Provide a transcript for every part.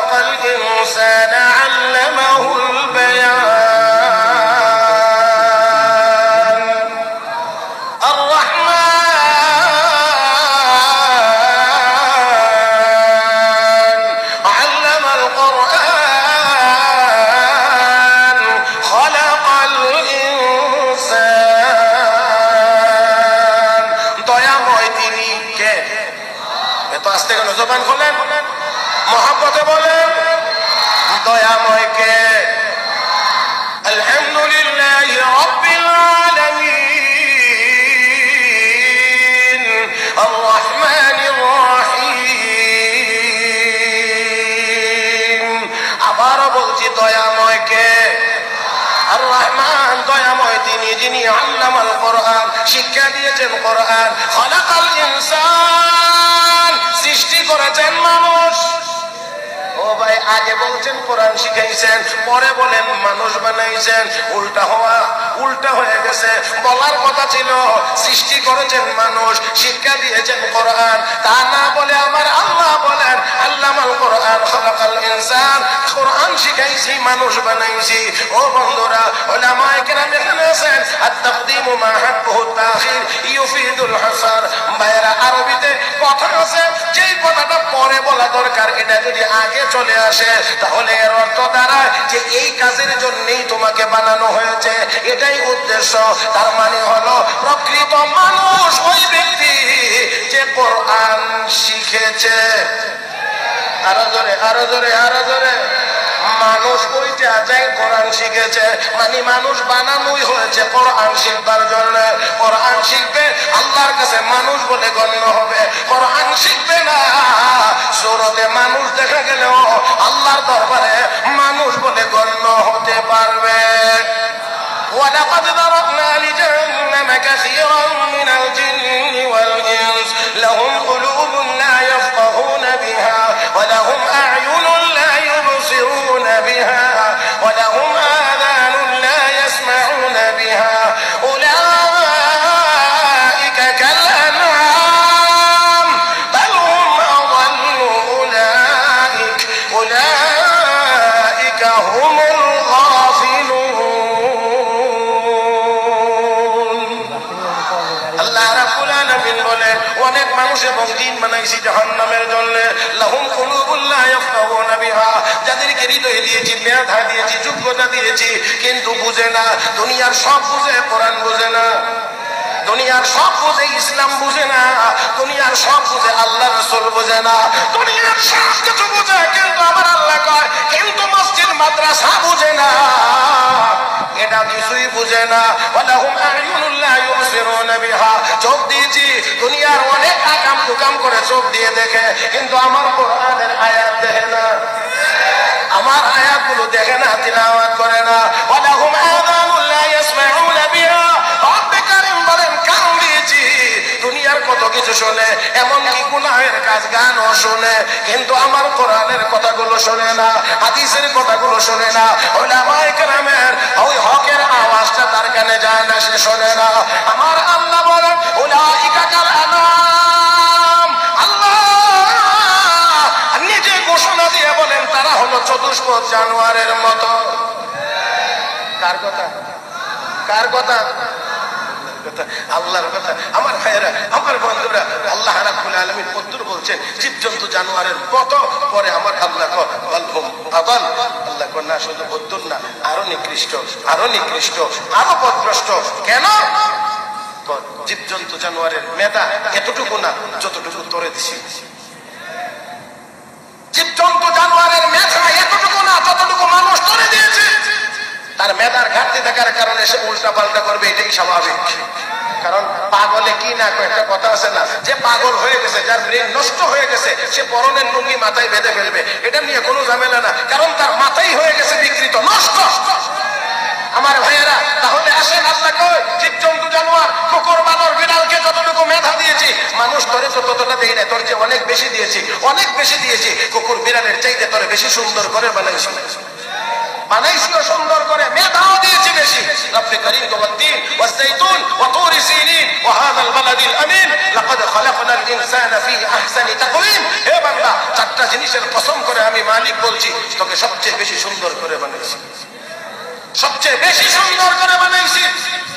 খালাকাল ইনসানা আল্লামাহুল বায়ান। জবান খোলেন, মহব্বতে বলেন দয়াময় কে? আলহামদুলিল্লাহি রাব্বিল আলামিন আর রহমানির রহিম। আবার বলছি দয়াময় কে? আর রহমান দয়াময় তিনি, যিনি আল্লামাল কোরআন, শিক্ষা দিয়েছেন কোরআন। খালাকাল ইনসান, সৃষ্টি করেছেন মানুষ। ও ভাই, আগে বলছেন কোরআন শিখাইছেন, পরে বলেন মানুষ বানাইছেন। উল্টা হয়ে গেছে। বলার কথা ছিল সৃষ্টি করেছেন মানুষ, শিক্ষা দিয়েছেন কোরআন। তা না বলে আমার আল্লাহ বলেন আল্লামাল কোরআন খালাকাল ইনসান, কোরআন শিখাইছি মানুষ বানাইছি। ও বন্ধুরা, উলামায়ে কেরাম এখানে আছেন। আত-তাকদীম মা হাক্কুহু তাখির ইউফিদুল হাসার। ভাইরা, আরবিতে কথা আছে, যেই কথাটা পরে বলা দরকার এটা যদি আগে চলে আসে তাহলে এর অর্থ দাঁড়ায় যে এই কাজের জন্যই তোমাকে বানানো হয়েছে, এটাই উদ্দেশ্য। তার মানে হলো প্রকৃত মানুষ ওই ব্যক্তি যে কোরআন শিখেছে। আরো জোরে, আরো জোরে, আরো জোরে। মানুষ ওইটা যাই কোরআন শিখেছে, মানে মানুষ বানানোই হয়েছে কোরআন শিখবার জন্য। কোরআন শিখবে, আল্লাহর কাছে মানুষ বলে গণ্য হবে। কোরআন শিখবে না, সূরাতে মানুষ দেখা গেলেও আল্লাহর দরবারে মানুষ বলে গণ্য হতে পারবে। ولقد ذرأنا لجهنم كثيرا من الجن والإنس لهم قلوب لا يفقهون بها ولهم أعين لا يبصرون بها ولهم آذان لا يسمعون بها أولئك كالأنعام بل هم أضل أولئك هم অনেক মানুষ এবং জিন বানাইছি জাহান্নামের জন্য। লাহুম কুলুবুন লা ইয়াফকাহুনা বিহা, যাদেরকে হৃদয় দিয়েছি, মেধা দিয়েছি, যোগ্যতা দিয়েছি, কিন্তু বুঝে না। দুনিয়ার সব বুঝে, কোরআন বুঝে না। দুনিয়ার সব বুঝে, ইসলাম বুঝে না। দুনিয়ার সব বুঝে, আল্লাহ রাসূল বুঝে না। দুনিয়ার সব কিছু বুঝে, কিন্তু আমার আল্লাহ কয় কিন্তু মসজিদ মাদ্রাসা বুঝে না, এটা কিছুই বুঝে না। ওয়ালাহুম আ'য়ুনুন লা ইউবসিরুনা বিহা, চোখ দিয়েছি, দুনিয়ার অনেক আকাম কুকাম করে চোখ দিয়ে দেখে, কিন্তু আমার কোরআনের আয়াত দেখে না, আমার আয়াতগুলো দেখে না, তিলাওয়াত করে না। ওয়ালাহুম আযানুন লা ইয়াসমাউনা বিহা, রব্বে কারীম বলেন কান দিয়েছি, দুনিয়ার কত কিছু শোনে, এমনকি গুনাহের কাজ গানও শোনে, কিন্তু আমার কোরআনের কথাগুলো শোনে না, হাদিসের কথাগুলো শোনে না। উলামায়ে কেরামের ওই হকের আওয়াজটা তার কানে যায় না, সে শোনে না। আমার আল্লাহ বলেন উলাইকা কাল আনাম, আল্লাহ নিজে ঘোষণা দিয়ে বলেন তারা হলো চতুষ্পদ জানোয়ারের মতো। কার কথা? কার কথা? আল্লাহর কথা। আমার ভাইয়েরা, আমার বন্ধুরা, আল্লাহ রাব্বুল আলামিন কদ্দুর বলছেন জীবজন্তু জানোয়ারের মতো, পরে আমার আল্লাহ বলহুম আদাল, আল্লাহ না শুধু কদ্দুর না, আরো নিকৃষ্ট, আরো নিকৃষ্ট, আরো পথভ্রষ্ট। কেন? জীবজন্তু জানোয়ারের মেধা এতটুকু না যতটুকু তোরে দিছি। জীবজন্তু জানোয়ারের মেধা এতটুকু না যতটুকু মানুষ তোরে দিয়েছে। তার মেধার ঘাটতি থাকার কারণে সে উল্টা পাল্টা করবে, এটাই স্বাভাবিক। কারণ পাগলে কি না একটা কথা আছে না, যে পাগল হয়ে গেছে, যার ব্রেন নষ্ট হয়ে গেছে, সে পরনের লুঙ্গি মাথায় বেঁধে ফেলবে, এটা নিয়ে কোনো ঝামেলা না, কারণ তার মাথাই হয়ে গেছে বিকৃত, নষ্ট। আমার ভাইয়েরা, তাহলে আসেন আল্লাহ কয় জীবজন্তু জানোয়ার, কুকুর বানর বিড়ালকে যতটুকু মেধা দিয়েছি, মানুষ তোরে তো ততটা দেই না, তোর চেয়ে অনেক বেশি দিয়েছি, অনেক বেশি দিয়েছি। কুকুর বিড়ালের চাইতে তোরে বেশি সুন্দর করে বানাইছি, বানাইছিও সুন্দর করে, মেধাও দিয়েছি বেশি। রব্বে করিম ওয়াত-তিন ওয়াজ-যাইতুন ওয়া তুর সিনিন ওয়া হাযাল বালাদিল আমিন লাকাদ খালাকনাল ইনসানা ফি আহসানি তাকওয়িম। হে বান্দা, চারটা জিনিসের কসম করে আমি মালিক বলছি, তোকে সবচেয়ে বেশি সুন্দর করে বানাইছি, সবচেয়ে বেশি সুন্দর করে বানাইছি।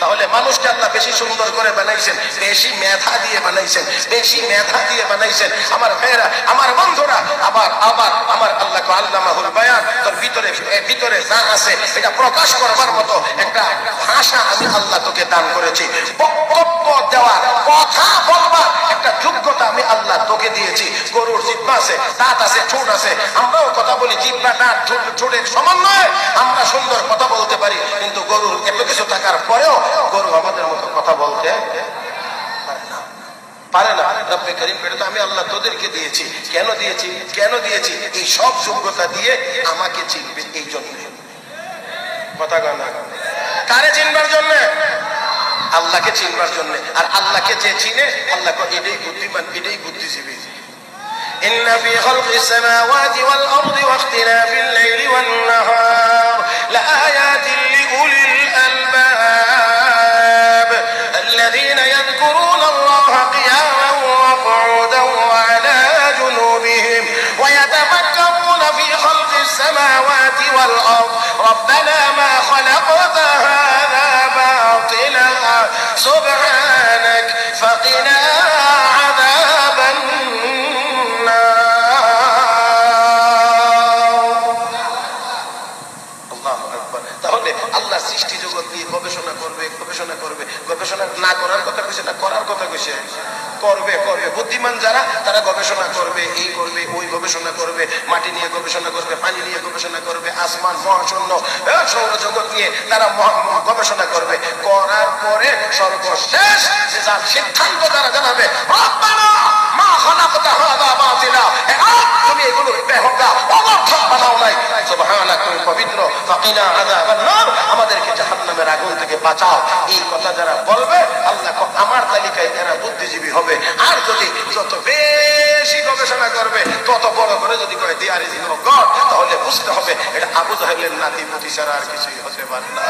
তাহলে মানুষকে আল্লাহ বেশি সুন্দর করে বানাইছেন, বেশি মেধা দিয়ে বানাইছেন, বেশি মেধা দিয়ে বানাইছেন। আমার ভাইয়েরা, আমার বন্ধুরা, আবার আবার আমার আল্লাহ আল্লামাহুল বায়ান, তোর ভিতরে ভিতরে যা আছে এটা প্রকাশ করবার মতো একটা ভাষা আমি আল্লাহ তোকে দান করেছি। বক্তব্য দেওয়া, কথা বলবার একটা যোগ্যতা আমি আল্লাহ তোকে দিয়েছি। গরুর জিহ্বা আছে, দাঁত আছে, ঠোঁট আছে, আমরাও কথা বলি, জিহ্বা দাঁত ঠোঁটের সমন্বয়ে আমরা সুন্দর কথা বলতে পারি। কিন্তু গরুর এত কিছু থাকার পরেও গরু আমাদের মতো কথা বলতে পারে না। রব্বে করিম, এটা তো আমি আল্লাহ তোদেরকে দিয়েছি। কেন দিয়েছি? কেন দিয়েছি? এই সব যোগ্যতা দিয়ে আমাকে চিনবে এই জন্য। কথা গানা কারে চিনবার জন্য? আল্লাহকে চিনবার জন্য। আর আল্লাহকে যে চিনে, আল্লাহ এটাই বুদ্ধিমান, এটাই বুদ্ধিজীবী। إن في خلق السماوات والأرض واختلاف الليل والنهار لآيات لأولي الألباب الذين يذكرون الله قياما وقعودا وعلى جنوبهم ويتفكرون في خلق السماوات والأرض ربنا ما خلقت هذا باطلا سبحانك فقنا عذاب সৃষ্টি জগৎ নিয়ে গবেষণা করবে, গবেষণা করবে। গবেষণা না করার কথা কইছে না, করার কথা কইছে। করবে, করবে। বুদ্ধিমান যারা, তারা গবেষণা করবে, এই করবে, ওই গবেষণা করবে, মাটি নিয়ে গবেষণা করবে, পানি নিয়ে গবেষণা করবে, আসমান, মহাশূন্য, সৌরজগৎ নিয়ে তারা গবেষণা করবে। করার পরে সর্বশেষ যে যার সিদ্ধান্ত তারা জানাবে, রব্বানা মা খালাকতা হাযা বাতিলা, তুমি এগুলো বেহুদা অনর্থক বানাও নাই, সুবহানাক, তুমি পবিত্র, ফাকিনা আযাবান নার, আমাদেরকে জাহান্নামের আগুন থেকে বাঁচাও। এই কথা যারা বলবে, আল্লাহ আমার তালিকায় এরা বুদ্ধিজীবী হবে। আর যদি যত বেশি গবেষণা করবে, তত বড় করে যদি কয় দেয়ার ইজ নো গড, তাহলে বুঝতে হবে এটা আবু জাহেলের নাতি পুতি ছাড়া আর কিছুই হতে পারে না।